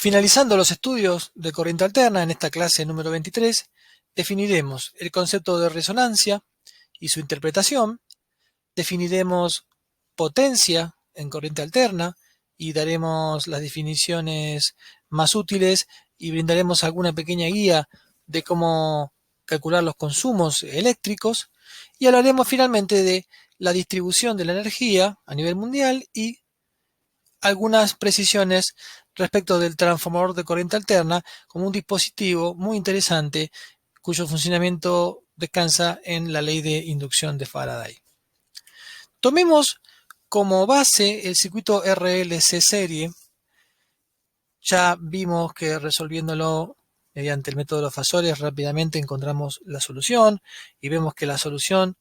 Finalizando los estudios de corriente alterna en esta clase número 23, definiremos el concepto de resonancia y su interpretación, definiremos potencia en corriente alterna y daremos las definiciones más útiles y brindaremos alguna pequeña guía de cómo calcular los consumos eléctricos y hablaremos finalmente de la distribución de la energía a nivel mundial y algunas precisiones respecto del transformador de corriente alterna como un dispositivo muy interesante cuyo funcionamiento descansa en la ley de inducción de Faraday. Tomemos como base el circuito RLC serie. Ya vimos que resolviéndolo mediante el método de los fasores rápidamente encontramos la solución y vemos que la solución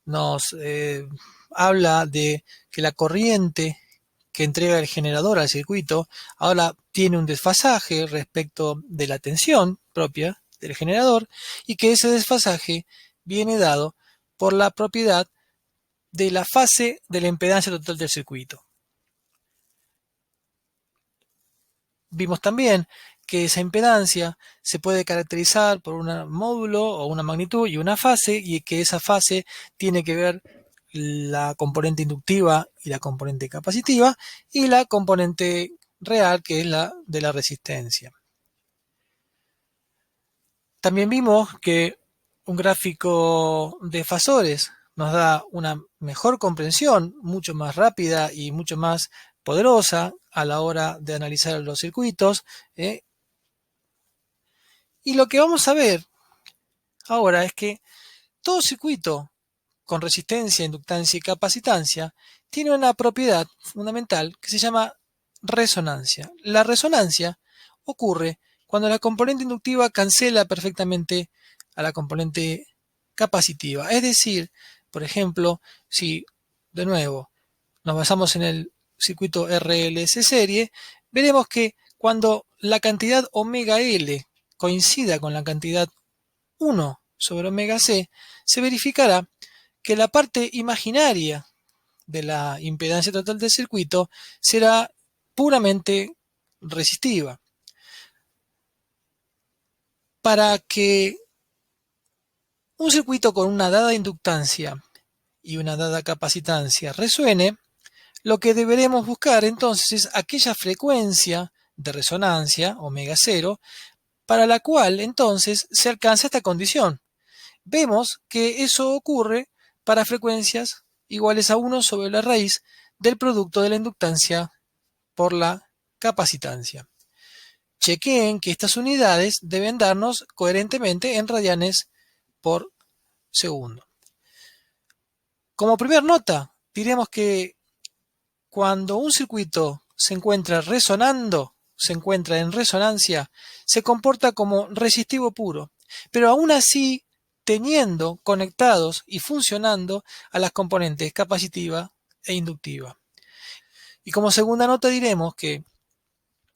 nos habla de que la corriente que entrega el generador al circuito ahora tiene un desfasaje respecto de la tensión propia del generador y que ese desfasaje viene dado por la propiedad de la fase de la impedancia total del circuito. Vimos también que esa impedancia se puede caracterizar por un módulo o una magnitud y una fase, y que esa fase tiene que ver la componente inductiva y la componente capacitiva y la componente real, que es la de la resistencia. También vimos que un gráfico de fasores nos da una mejor comprensión, mucho más rápida y mucho más poderosa a la hora de analizar los circuitos. Y lo que vamos a ver ahora es que todo circuito con resistencia, inductancia y capacitancia tiene una propiedad fundamental que se llama resonancia. La resonancia ocurre cuando la componente inductiva cancela perfectamente a la componente capacitiva. Es decir, por ejemplo, si de nuevo nos basamos en el circuito RLC serie, veremos que cuando la cantidad omega L coincida con la cantidad 1 sobre omega C, se verificará que la parte imaginaria de la impedancia total del circuito será puramente resistiva. Para que un circuito con una dada inductancia y una dada capacitancia resuene, lo que deberemos buscar entonces es aquella frecuencia de resonancia, omega 0, para la cual entonces se alcanza esta condición. Vemos que eso ocurre para frecuencias iguales a 1 sobre la raíz del producto de la inductancia por la capacitancia. Chequeen que estas unidades deben darnos coherentemente en radianes por segundo. Como primer nota, diremos que cuando un circuito se encuentra resonando, se encuentra en resonancia, se comporta como resistivo puro, pero aún así teniendo conectados y funcionando a las componentes capacitiva e inductiva. Y como segunda nota diremos que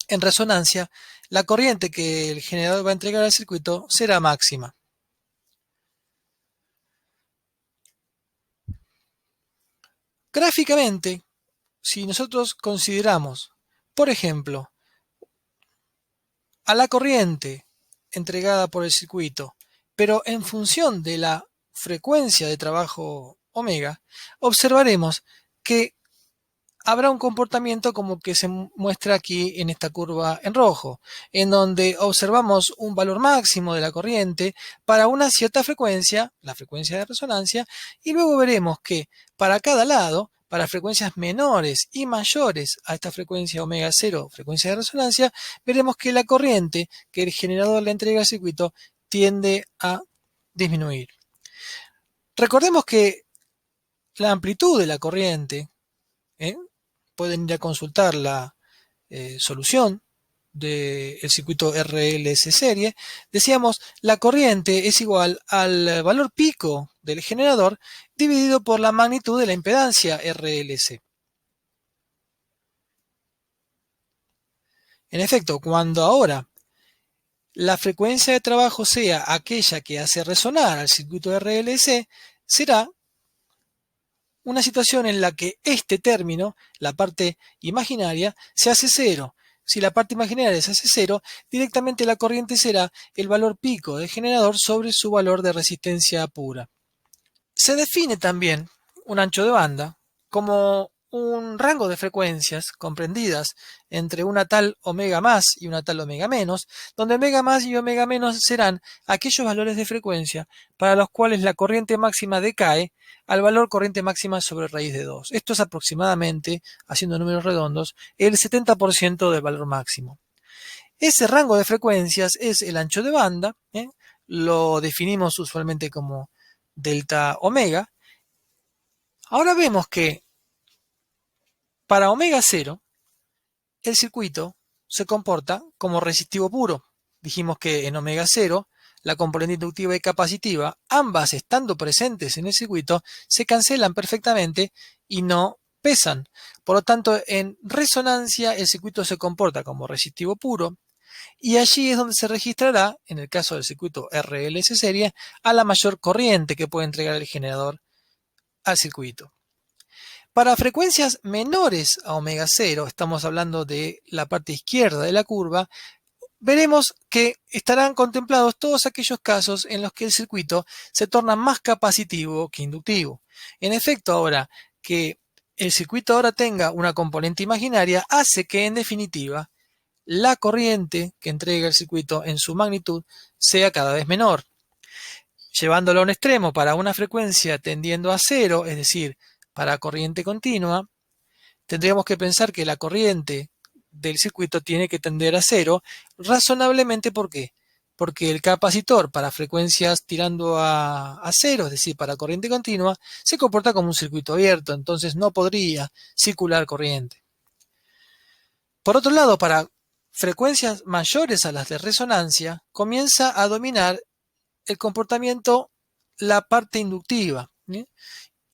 en resonancia la corriente que el generador va a entregar al circuito será máxima. Gráficamente, si nosotros consideramos, por ejemplo, a la corriente entregada por el circuito, pero en función de la frecuencia de trabajo omega, observaremos que habrá un comportamiento como que se muestra aquí en esta curva en rojo, en donde observamos un valor máximo de la corriente para una cierta frecuencia, la frecuencia de resonancia, y luego veremos que para cada lado, para frecuencias menores y mayores a esta frecuencia omega 0, frecuencia de resonancia, veremos que la corriente que el generador le entrega al circuito tiende a disminuir. Recordemos que la amplitud de la corriente, pueden ir a consultar la solución del circuito RLC serie, decíamos la corriente es igual al valor pico del generador dividido por la magnitud de la impedancia RLC. En efecto, cuando ahora la frecuencia de trabajo sea aquella que hace resonar al circuito RLC, será una situación en la que este término, la parte imaginaria, se hace cero. si la parte imaginaria se hace cero, directamente la corriente será el valor pico del generador sobre su valor de resistencia pura. Se define también un ancho de banda como un rango de frecuencias comprendidas entre una tal omega más y una tal omega menos, donde omega más y omega menos serán aquellos valores de frecuencia para los cuales la corriente máxima decae al valor corriente máxima sobre raíz de 2. Esto es aproximadamente, haciendo números redondos, el 70% del valor máximo. Ese rango de frecuencias es el ancho de banda, lo definimos usualmente como delta omega. Ahora vemos que para omega 0, el circuito se comporta como resistivo puro. Dijimos que en omega 0, la componente inductiva y capacitiva, ambas estando presentes en el circuito, se cancelan perfectamente y no pesan. Por lo tanto, en resonancia, el circuito se comporta como resistivo puro, y allí es donde se registrará, en el caso del circuito RLS serie, a la mayor corriente que puede entregar el generador al circuito. Para frecuencias menores a omega 0, estamos hablando de la parte izquierda de la curva, veremos que estarán contemplados todos aquellos casos en los que el circuito se torna más capacitivo que inductivo. En efecto, ahora que el circuito ahora tenga una componente imaginaria, hace que, en definitiva, la corriente que entrega el circuito en su magnitud sea cada vez menor. Llevándolo a un extremo para una frecuencia tendiendo a cero, es decir, para corriente continua, tendríamos que pensar que la corriente del circuito tiene que tender a cero razonablemente. ¿Por qué? Porque el capacitor para frecuencias tirando a cero, es decir, para corriente continua, se comporta como un circuito abierto, entonces no podría circular corriente. Por otro lado, para frecuencias mayores a las de resonancia, comienza a dominar el comportamiento la parte inductiva.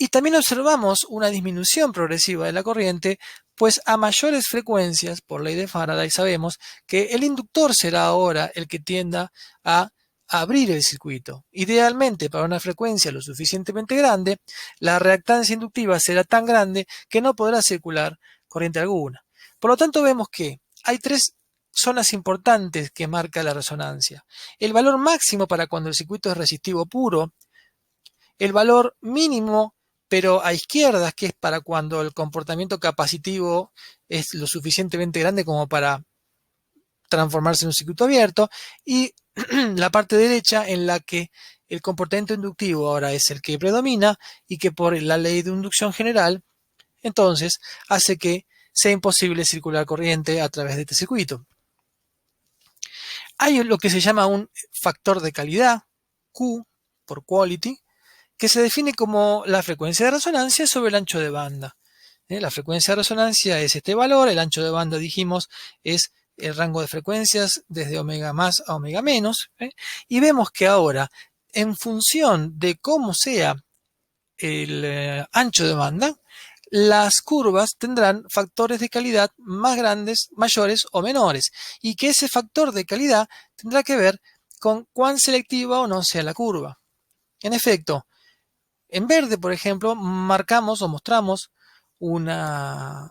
Y también observamos una disminución progresiva de la corriente, pues a mayores frecuencias, por ley de Faraday, sabemos que el inductor será ahora el que tienda a abrir el circuito. Idealmente, para una frecuencia lo suficientemente grande, la reactancia inductiva será tan grande que no podrá circular corriente alguna. Por lo tanto, vemos que hay tres zonas importantes que marca la resonancia. El valor máximo para cuando el circuito es resistivo puro, el valor mínimo pero a izquierdas, que es para cuando el comportamiento capacitivo es lo suficientemente grande como para transformarse en un circuito abierto, y la parte derecha en la que el comportamiento inductivo ahora es el que predomina y que por la ley de inducción general, entonces, hace que sea imposible circular corriente a través de este circuito. Hay lo que se llama un factor de calidad, Q, por quality, que se define como la frecuencia de resonancia sobre el ancho de banda. La frecuencia de resonancia es este valor, el ancho de banda, dijimos, es el rango de frecuencias desde omega más a omega menos, y vemos que ahora, en función de cómo sea el ancho de banda, las curvas tendrán factores de calidad más grandes, mayores o menores, y que ese factor de calidad tendrá que ver con cuán selectiva o no sea la curva. En efecto, en verde, por ejemplo, marcamos o mostramos una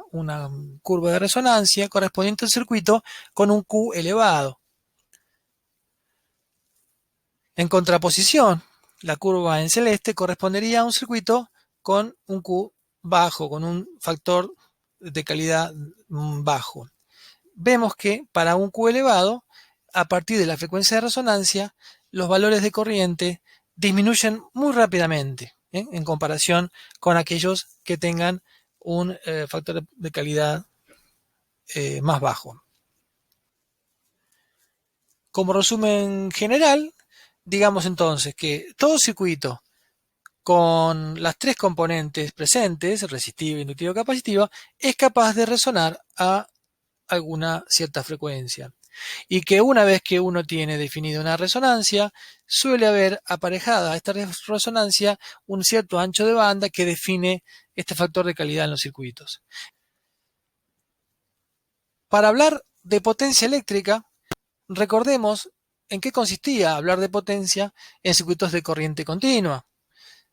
curva de resonancia correspondiente al circuito con un Q elevado. En contraposición, la curva en celeste correspondería a un circuito con un Q bajo, con un factor de calidad bajo. Vemos que para un Q elevado, a partir de la frecuencia de resonancia, los valores de corriente disminuyen muy rápidamente, en comparación con aquellos que tengan un factor de calidad más bajo. Como resumen general, digamos entonces que todo circuito con las tres componentes presentes, resistivo, inductivo, capacitivo, es capaz de resonar a alguna cierta frecuencia. Y que una vez que uno tiene definida una resonancia, suele haber aparejada a esta resonancia un cierto ancho de banda que define este factor de calidad en los circuitos. Para hablar de potencia eléctrica, recordemos en qué consistía hablar de potencia en circuitos de corriente continua.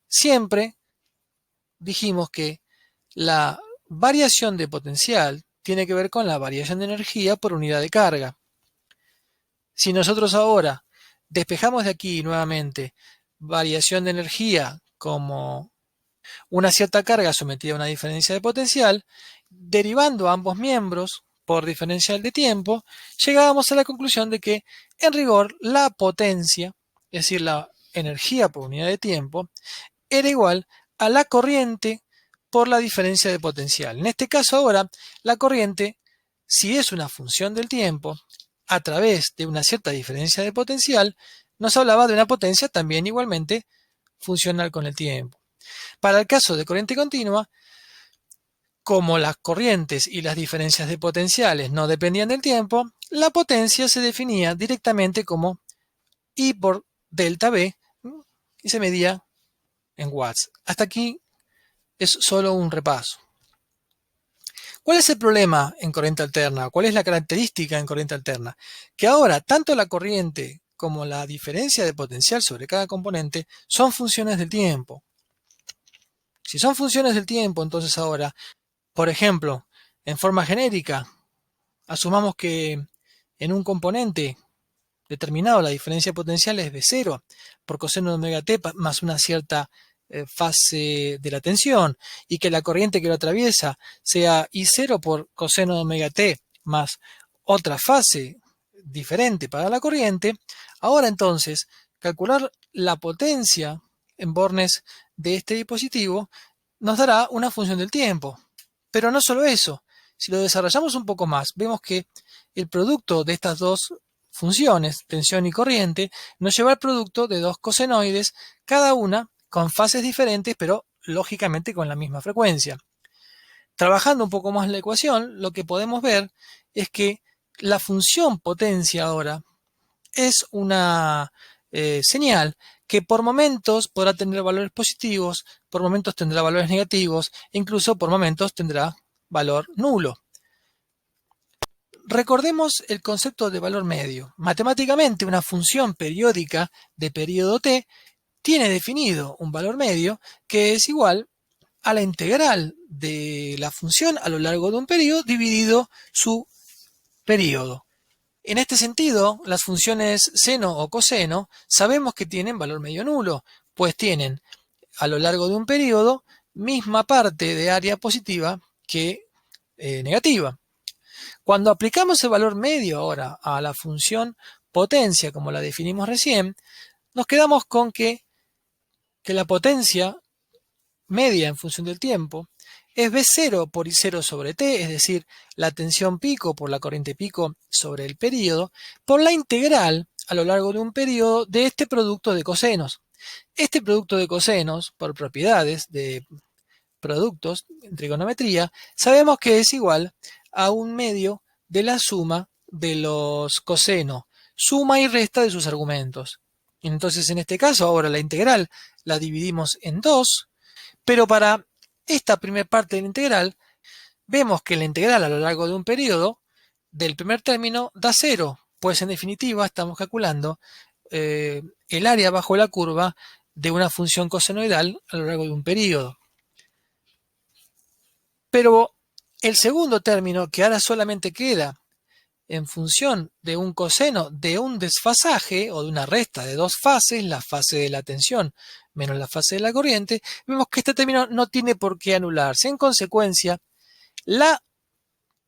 Siempre dijimos que la variación de potencial tiene que ver con la variación de energía por unidad de carga. Si nosotros ahora despejamos de aquí nuevamente variación de energía como una cierta carga sometida a una diferencia de potencial, derivando ambos miembros por diferencial de tiempo, llegábamos a la conclusión de que, en rigor, la potencia, es decir, la energía por unidad de tiempo, era igual a la corriente por la diferencia de potencial. En este caso ahora, la corriente, si es una función del tiempo, a través de una cierta diferencia de potencial, nos hablaba de una potencia también igualmente funcional con el tiempo. Para el caso de corriente continua, como las corrientes y las diferencias de potenciales no dependían del tiempo, la potencia se definía directamente como I por delta B y se medía en watts. Hasta aquí es solo un repaso. ¿Cuál es el problema en corriente alterna? ¿Cuál es la característica en corriente alterna? Que ahora tanto la corriente como la diferencia de potencial sobre cada componente son funciones del tiempo. Si son funciones del tiempo, entonces ahora, por ejemplo, en forma genérica, asumamos que en un componente determinado la diferencia potencial es B0 por coseno de omega t más una cierta fase de la tensión y que la corriente que lo atraviesa sea I0 por coseno de omega t más otra fase diferente para la corriente. Ahora entonces, calcular la potencia en bornes de este dispositivo nos dará una función del tiempo. Pero no solo eso, si lo desarrollamos un poco más, vemos que el producto de estas dos funciones, tensión y corriente, nos lleva al producto de dos cosenoides, cada una con fases diferentes, pero lógicamente con la misma frecuencia. Trabajando un poco más la ecuación, lo que podemos ver es que la función potencia ahora es una señal que por momentos podrá tener valores positivos, por momentos tendrá valores negativos, e incluso por momentos tendrá valor nulo. Recordemos el concepto de valor medio. Matemáticamente, una función periódica de periodo t tiene definido un valor medio que es igual a la integral de la función a lo largo de un periodo dividido su periodo. En este sentido, las funciones seno o coseno sabemos que tienen valor medio nulo, pues tienen a lo largo de un periodo misma parte de área positiva que negativa. Cuando aplicamos el valor medio ahora a la función potencia, como la definimos recién, nos quedamos con que la potencia media en función del tiempo es B0 por I0 sobre T, es decir, la tensión pico por la corriente pico sobre el periodo, por la integral a lo largo de un periodo de este producto de cosenos. Este producto de cosenos, por propiedades de productos en trigonometría, sabemos que es igual a un medio de la suma de los cosenos, suma y resta de sus argumentos. Entonces, en este caso, ahora la integral la dividimos en dos, pero para esta primera parte de la integral, vemos que la integral a lo largo de un periodo del primer término da 0, pues en definitiva estamos calculando el área bajo la curva de una función cosenoidal a lo largo de un periodo. Pero el segundo término, que ahora solamente queda en función de un coseno de un desfasaje o de una resta de dos fases, la fase de la tensión menos la fase de la corriente, vemos que este término no tiene por qué anularse. En consecuencia, la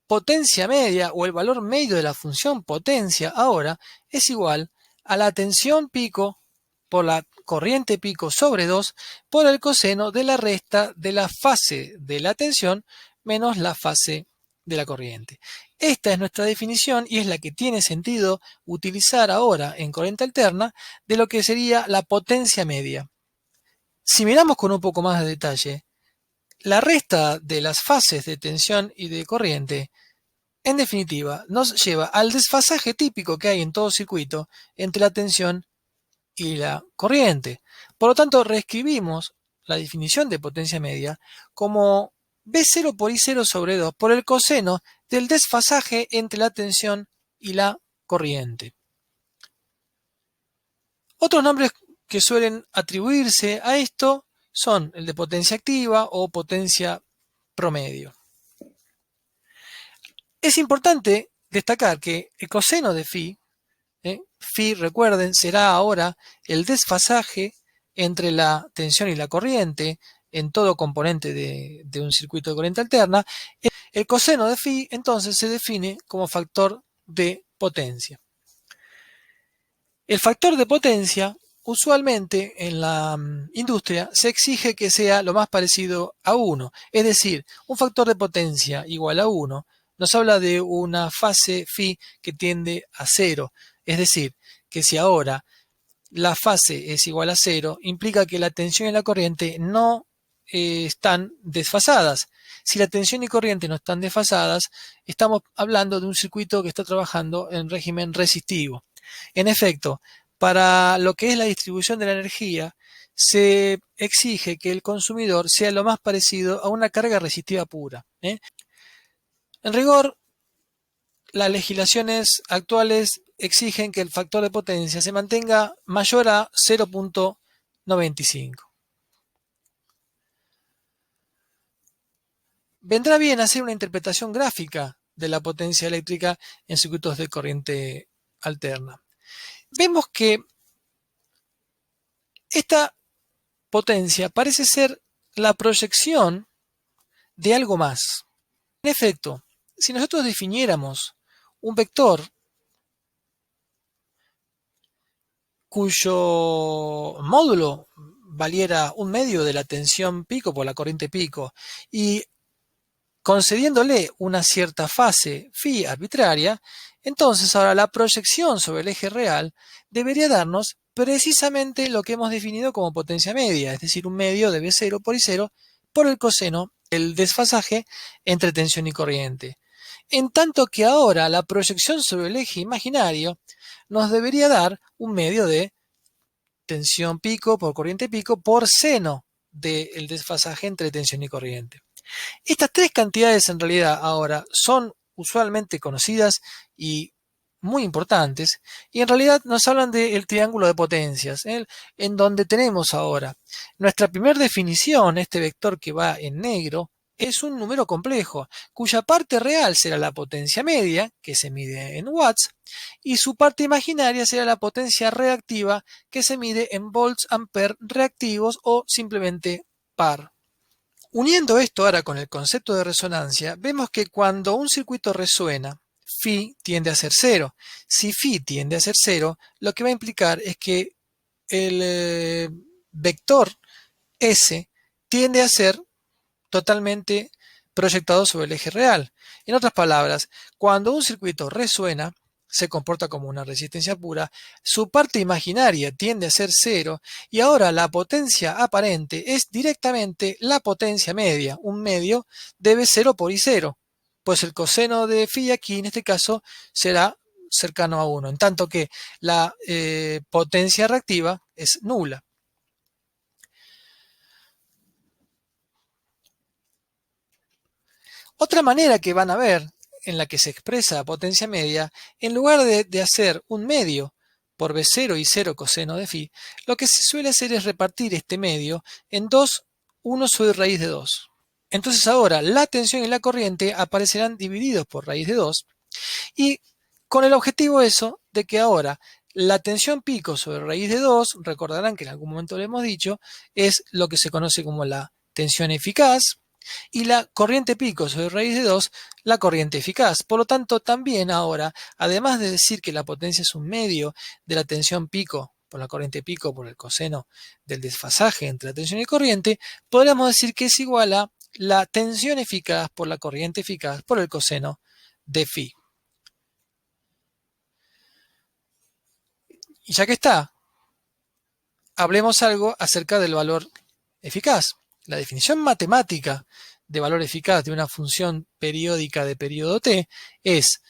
potencia media o el valor medio de la función potencia ahora es igual a la tensión pico por la corriente pico sobre 2 por el coseno de la resta de la fase de la tensión menos la fase de la corriente. Esta es nuestra definición y es la que tiene sentido utilizar ahora en corriente alterna de lo que sería la potencia media. Si miramos con un poco más de detalle, la resta de las fases de tensión y de corriente, en definitiva, nos lleva al desfasaje típico que hay en todo circuito entre la tensión y la corriente. Por lo tanto, reescribimos la definición de potencia media como B0 por I0 sobre 2 por el coseno del desfasaje entre la tensión y la corriente. Otros nombres que suelen atribuirse a esto son el de potencia activa o potencia promedio. Es importante destacar que el coseno de phi, phi, recuerden, será ahora el desfasaje entre la tensión y la corriente en todo componente de un circuito de corriente alterna. El coseno de phi entonces se define como factor de potencia. El factor de potencia, usualmente en la industria, se exige que sea lo más parecido a 1. Es decir, un factor de potencia igual a 1 nos habla de una fase phi que tiende a 0. Es decir, que si ahora la fase es igual a 0, implica que la tensión y la corriente no están desfasadas. Si la tensión y corriente no están desfasadas, estamos hablando de un circuito que está trabajando en régimen resistivo. En efecto, para lo que es la distribución de la energía, se exige que el consumidor sea lo más parecido a una carga resistiva pura. En rigor, las legislaciones actuales exigen que el factor de potencia se mantenga mayor a 0.95. Vendrá bien hacer una interpretación gráfica de la potencia eléctrica en circuitos de corriente alterna. Vemos que esta potencia parece ser la proyección de algo más. En efecto, si nosotros definiéramos un vector cuyo módulo valiera un medio de la tensión pico por la corriente pico y concediéndole una cierta fase phi arbitraria, entonces ahora la proyección sobre el eje real debería darnos precisamente lo que hemos definido como potencia media, es decir, un medio de V0 por I0 por el coseno del desfasaje entre tensión y corriente. En tanto que ahora la proyección sobre el eje imaginario nos debería dar un medio de tensión pico por corriente pico por seno del desfasaje entre tensión y corriente. Estas tres cantidades en realidad ahora son usualmente conocidas y muy importantes, y en realidad nos hablan del triángulo de potencias, en donde tenemos ahora nuestra primera definición, este vector que va en negro, es un número complejo, cuya parte real será la potencia media, que se mide en watts, y su parte imaginaria será la potencia reactiva, que se mide en volts ampere reactivos o simplemente par. Uniendo esto ahora con el concepto de resonancia, vemos que cuando un circuito resuena, phi tiende a ser cero. Si phi tiende a ser cero, lo que va a implicar es que el vector S tiende a ser totalmente proyectado sobre el eje real. En otras palabras, cuando un circuito resuena, se comporta como una resistencia pura, su parte imaginaria tiende a ser cero y ahora la potencia aparente es directamente la potencia media, un medio debe 0 por I0, pues el coseno de phi aquí en este caso será cercano a 1, en tanto que la potencia reactiva es nula. Otra manera que van a ver en la que se expresa potencia media, en lugar de hacer un medio por V0 y 0 coseno de phi, lo que se suele hacer es repartir este medio en 1 sobre raíz de 2. Entonces ahora la tensión y la corriente aparecerán divididos por raíz de 2 y con el objetivo eso de que ahora la tensión pico sobre raíz de 2, recordarán que en algún momento lo hemos dicho, es lo que se conoce como la tensión eficaz, y la corriente pico sobre raíz de 2, la corriente eficaz. Por lo tanto, también ahora, además de decir que la potencia es un medio de la tensión pico por la corriente pico por el coseno del desfasaje entre la tensión y corriente, podríamos decir que es igual a la tensión eficaz por la corriente eficaz por el coseno de phi. Y ya que está, hablemos algo acerca del valor eficaz. La definición matemática de valor eficaz de una función periódica de periodo t es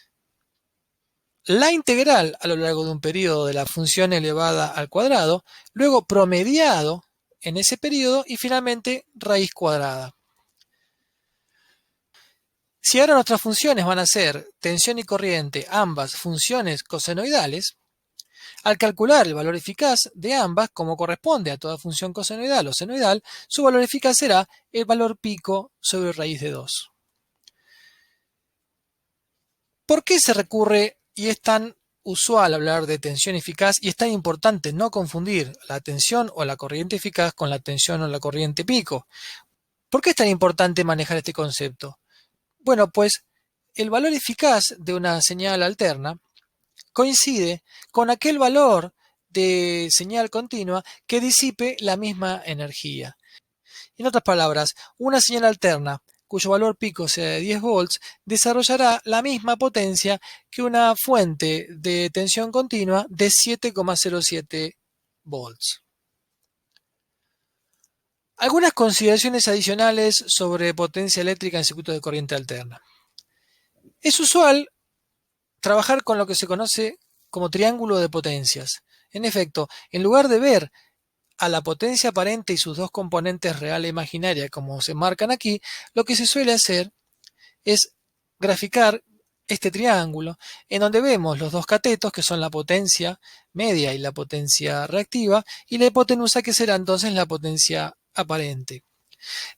la integral a lo largo de un periodo de la función elevada al cuadrado, luego promediado en ese periodo y finalmente raíz cuadrada. Si ahora nuestras funciones van a ser tensión y corriente, ambas funciones cosenoidales, al calcular el valor eficaz de ambas, como corresponde a toda función cosenoidal o senoidal, su valor eficaz será el valor pico sobre raíz de 2. ¿Por qué se recurre y es tan usual hablar de tensión eficaz y es tan importante no confundir la tensión o la corriente eficaz con la tensión o la corriente pico? ¿Por qué es tan importante manejar este concepto? Bueno, pues el valor eficaz de una señal alterna coincide con aquel valor de señal continua que disipe la misma energía. En otras palabras, una señal alterna cuyo valor pico sea de 10 volts desarrollará la misma potencia que una fuente de tensión continua de 7,07 volts. Algunas consideraciones adicionales sobre potencia eléctrica en circuitos de corriente alterna. Es usual trabajar con lo que se conoce como triángulo de potencias. En efecto, en lugar de ver a la potencia aparente y sus dos componentes real e imaginaria como se marcan aquí, lo que se suele hacer es graficar este triángulo en donde vemos los dos catetos que son la potencia media y la potencia reactiva y la hipotenusa que será entonces la potencia aparente.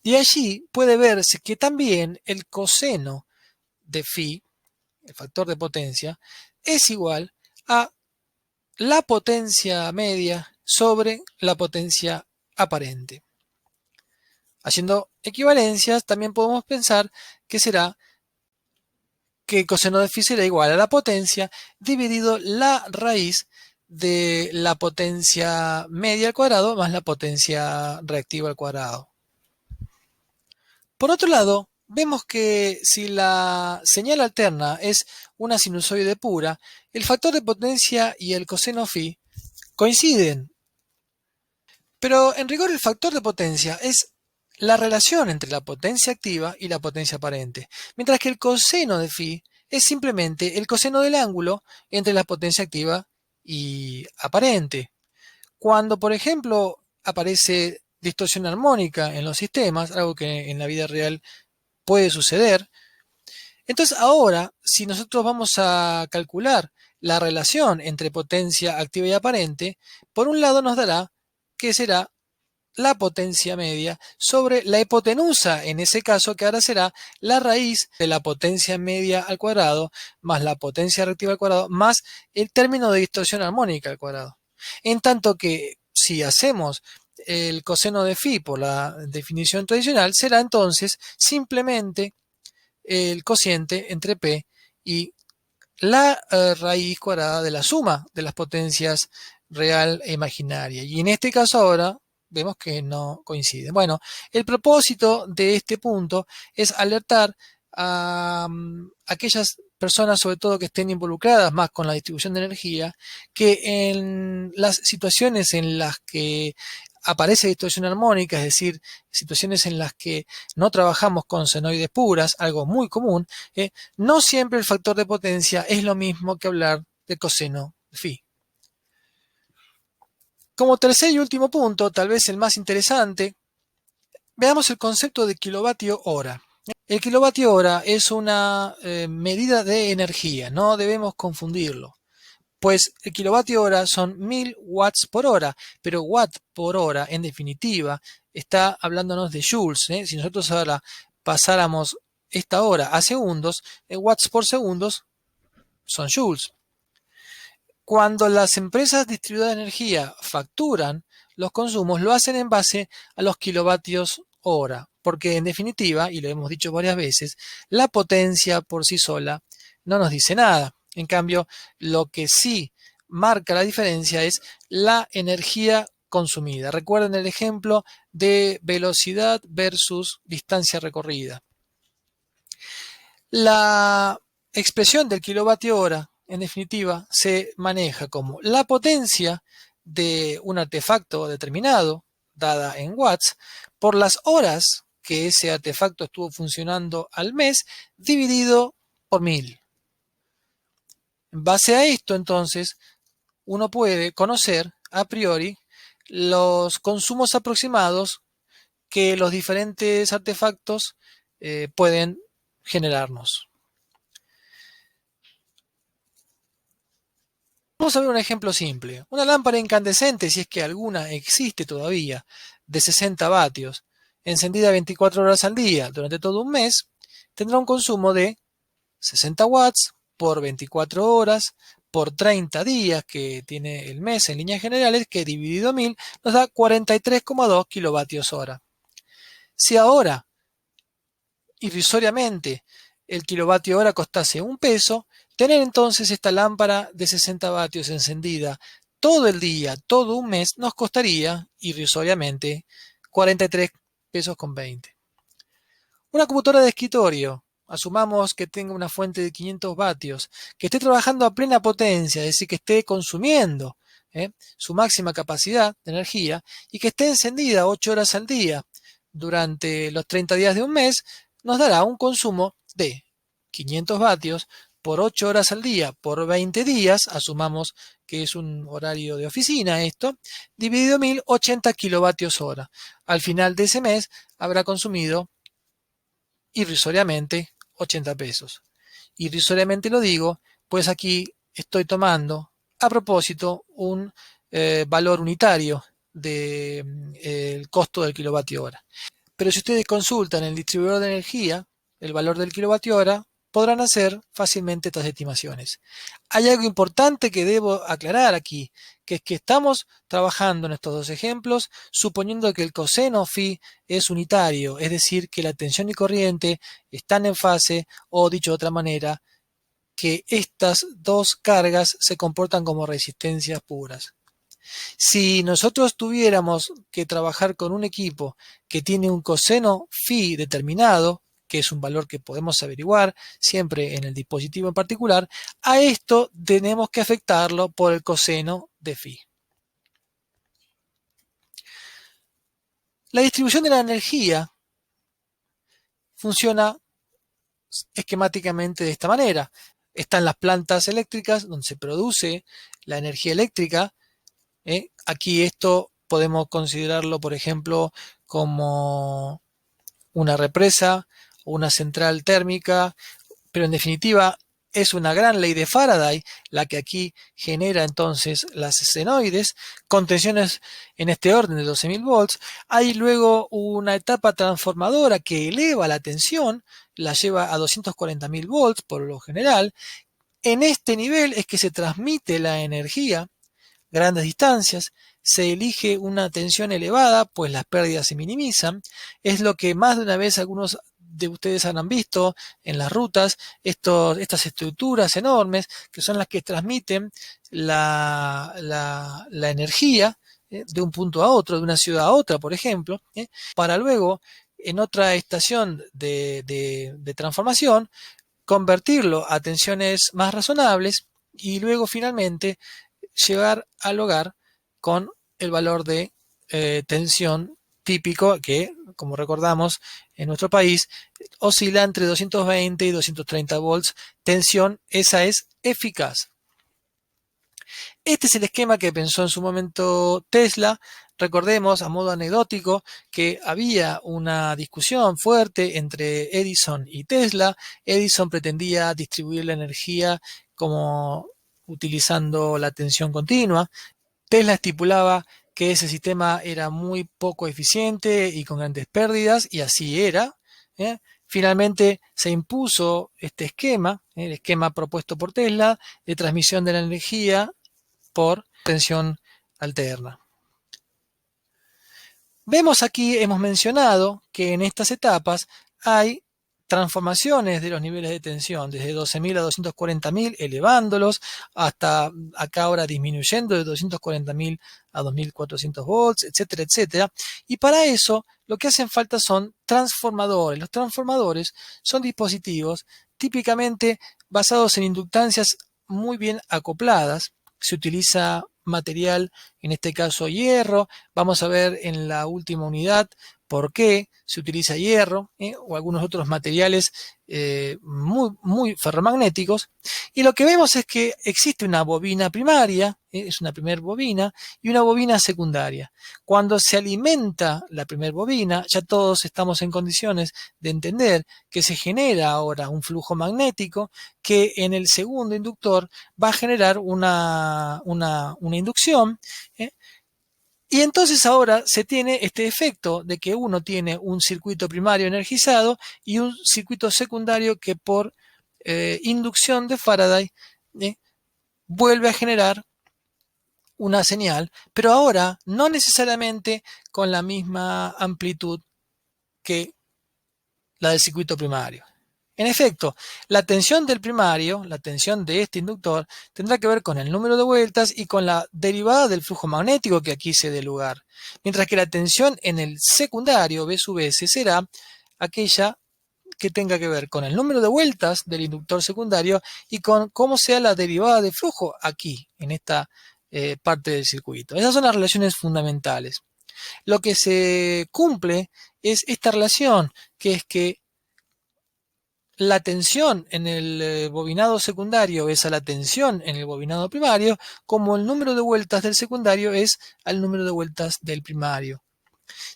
Y allí puede verse que también el coseno de phi, el factor de potencia, es igual a la potencia media sobre la potencia aparente. Haciendo equivalencias, también podemos pensar que será que coseno de phi será igual a la potencia dividido la raíz de la potencia media al cuadrado más la potencia reactiva al cuadrado. Por otro lado, vemos que si la señal alterna es una sinusoide pura, el factor de potencia y el coseno phi coinciden. Pero en rigor el factor de potencia es la relación entre la potencia activa y la potencia aparente, mientras que el coseno de phi es simplemente el coseno del ángulo entre la potencia activa y aparente. Cuando, por ejemplo, aparece distorsión armónica en los sistemas, algo que en la vida real puede suceder, entonces ahora, si nosotros vamos a calcular la relación entre potencia activa y aparente, por un lado nos dará que será la potencia media sobre la hipotenusa, en ese caso que ahora será la raíz de la potencia media al cuadrado más la potencia reactiva al cuadrado más el término de distorsión armónica al cuadrado. En tanto que si hacemos el coseno de phi por la definición tradicional, será entonces simplemente el cociente entre P y la raíz cuadrada de la suma de las potencias real e imaginaria. Y en este caso ahora vemos que no coincide. Bueno, el propósito de este punto es alertar a aquellas personas, sobre todo que estén involucradas más con la distribución de energía, que en las situaciones en las que aparece distorsión armónica, es decir, situaciones en las que no trabajamos con senoides puras, algo muy común, no siempre el factor de potencia es lo mismo que hablar de coseno de phi. Como tercer y último punto, tal vez el más interesante, veamos el concepto de kilovatio hora. El kilovatio hora es una medida de energía, no debemos confundirlo. Pues el kilovatio hora son 1000 watts por hora, pero watt por hora, en definitiva, está hablándonos de joules. Si nosotros ahora pasáramos esta hora a segundos, watts por segundos son joules. Cuando las empresas distribuidoras de energía facturan los consumos, lo hacen en base a los kilovatios hora, porque en definitiva, y lo hemos dicho varias veces, la potencia por sí sola no nos dice nada. En cambio, lo que sí marca la diferencia es la energía consumida. Recuerden el ejemplo de velocidad versus distancia recorrida. La expresión del kilovatio hora, en definitiva, se maneja como la potencia de un artefacto determinado, dada en watts, por las horas que ese artefacto estuvo funcionando al mes, dividido por 1000. En base a esto, entonces, uno puede conocer a priori los consumos aproximados que los diferentes artefactos pueden generarnos. Vamos a ver un ejemplo simple. Una lámpara incandescente, si es que alguna existe todavía, de 60 vatios, encendida 24 horas al día durante todo un mes, tendrá un consumo de 60 watts por 24 horas, por 30 días que tiene el mes en líneas generales, que dividido 1000 nos da 43,2 kilovatios hora. Si ahora, irrisoriamente, el kilovatio hora costase un peso, tener entonces esta lámpara de 60 vatios encendida todo el día, todo un mes, nos costaría, irrisoriamente, 43 pesos con 20. Una computadora de escritorio, asumamos que tenga una fuente de 500 vatios, que esté trabajando a plena potencia, es decir, que esté consumiendo su máxima capacidad de energía y que esté encendida 8 horas al día durante los 30 días de un mes, nos dará un consumo de 500 vatios por 8 horas al día por 20 días, asumamos que es un horario de oficina esto, dividido 1000, 80 kilovatios hora. Al final de ese mes habrá consumido irrisoriamente 80 pesos. Irrisoriamente lo digo, pues aquí estoy tomando a propósito un valor unitario del costo del kilovatio hora. Pero si ustedes consultan el distribuidor de energía, el valor del kilovatio hora, podrán hacer fácilmente estas estimaciones. Hay algo importante que debo aclarar aquí, que es que estamos trabajando en estos dos ejemplos suponiendo que el coseno phi es unitario, es decir, que la tensión y corriente están en fase, o dicho de otra manera, que estas dos cargas se comportan como resistencias puras. Si nosotros tuviéramos que trabajar con un equipo que tiene un coseno phi determinado, que es un valor que podemos averiguar siempre en el dispositivo en particular, a esto tenemos que afectarlo por el coseno de phi. La distribución de la energía funciona esquemáticamente de esta manera. Están las plantas eléctricas donde se produce la energía eléctrica. Aquí esto podemos considerarlo, por ejemplo, como una represa o una central térmica, pero en definitiva es una gran ley de Faraday la que aquí genera entonces las senoides con tensiones en este orden de 12.000 volts. Hay luego una etapa transformadora que eleva la tensión, la lleva a 240.000 volts por lo general. En este nivel es que se transmite la energía grandes distancias, se elige una tensión elevada, pues las pérdidas se minimizan. Es lo que más de una vez algunos de ustedes habrán visto en las rutas, estas estructuras enormes que son las que transmiten la energía de un punto a otro, de una ciudad a otra, por ejemplo, para luego en otra estación de transformación convertirlo a tensiones más razonables y luego finalmente llegar al hogar con el valor de tensión típico que, como recordamos, en nuestro país oscila entre 220 y 230 volts. Tensión, esa es eficaz. Este es el esquema que pensó en su momento Tesla. Recordemos, a modo anecdótico, que había una discusión fuerte entre Edison y Tesla. Edison pretendía distribuir la energía como utilizando la tensión continua. Tesla estipulaba que ese sistema era muy poco eficiente y con grandes pérdidas, y así era. Finalmente se impuso este esquema, el esquema propuesto por Tesla, de transmisión de la energía por tensión alterna. Vemos aquí, hemos mencionado que en estas etapas hay transformaciones de los niveles de tensión, desde 12.000 a 240.000, elevándolos, hasta acá ahora disminuyendo de 240.000 a 2.400 volts, etcétera, etcétera. Y para eso lo que hacen falta son transformadores. Los transformadores son dispositivos típicamente basados en inductancias muy bien acopladas. Se utiliza material, en este caso hierro. Vamos a ver en la última unidad por qué se utiliza hierro o algunos otros materiales muy ferromagnéticos. Y lo que vemos es que existe una bobina primaria, es una primer bobina, y una bobina secundaria. Cuando se alimenta la primer bobina, ya todos estamos en condiciones de entender que se genera ahora un flujo magnético que en el segundo inductor va a generar una inducción. Y entonces ahora se tiene este efecto de que uno tiene un circuito primario energizado y un circuito secundario que por inducción de Faraday vuelve a generar una señal, pero ahora no necesariamente con la misma amplitud que la del circuito primario. En efecto, la tensión del primario, la tensión de este inductor, tendrá que ver con el número de vueltas y con la derivada del flujo magnético que aquí se dé lugar. Mientras que la tensión en el secundario, B sub S, será aquella que tenga que ver con el número de vueltas del inductor secundario y con cómo sea la derivada de flujo aquí, en esta parte del circuito. Esas son las relaciones fundamentales. Lo que se cumple es esta relación, que es que la tensión en el bobinado secundario es a la tensión en el bobinado primario, como el número de vueltas del secundario es al número de vueltas del primario.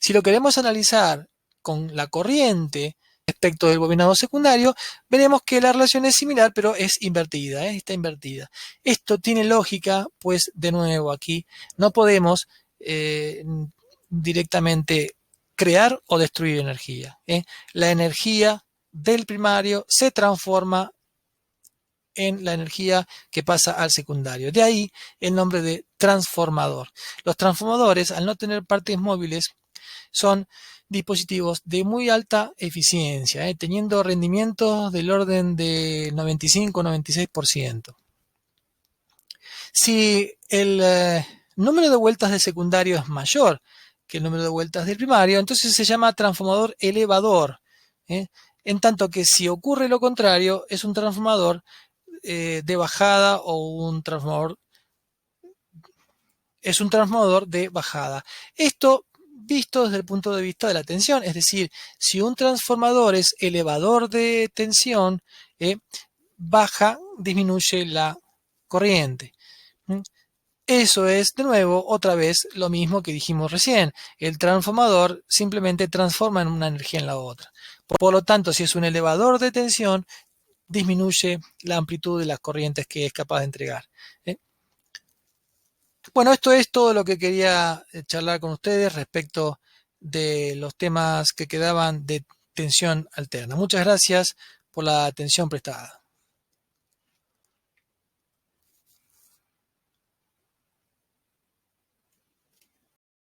Si lo queremos analizar con la corriente respecto del bobinado secundario, veremos que la relación es similar, pero es invertida, está invertida. Esto tiene lógica, pues de nuevo aquí no podemos directamente crear o destruir energía. La energía del primario se transforma en la energía que pasa al secundario. De ahí el nombre de transformador. Los transformadores, al no tener partes móviles, son dispositivos de muy alta eficiencia, teniendo rendimientos del orden de 95-96%. Si el número de vueltas del secundario es mayor que el número de vueltas del primario, entonces se llama transformador elevador. En tanto que si ocurre lo contrario, es un transformador de bajada o un transformador de bajada. Esto visto desde el punto de vista de la tensión, es decir, si un transformador es elevador de tensión, baja, disminuye la corriente. Eso es, de nuevo, otra vez lo mismo que dijimos recién. El transformador simplemente transforma en una energía en la otra. Por lo tanto, si es un elevador de tensión, disminuye la amplitud de las corrientes que es capaz de entregar. Bueno, esto es todo lo que quería charlar con ustedes respecto de los temas que quedaban de tensión alterna. Muchas gracias por la atención prestada.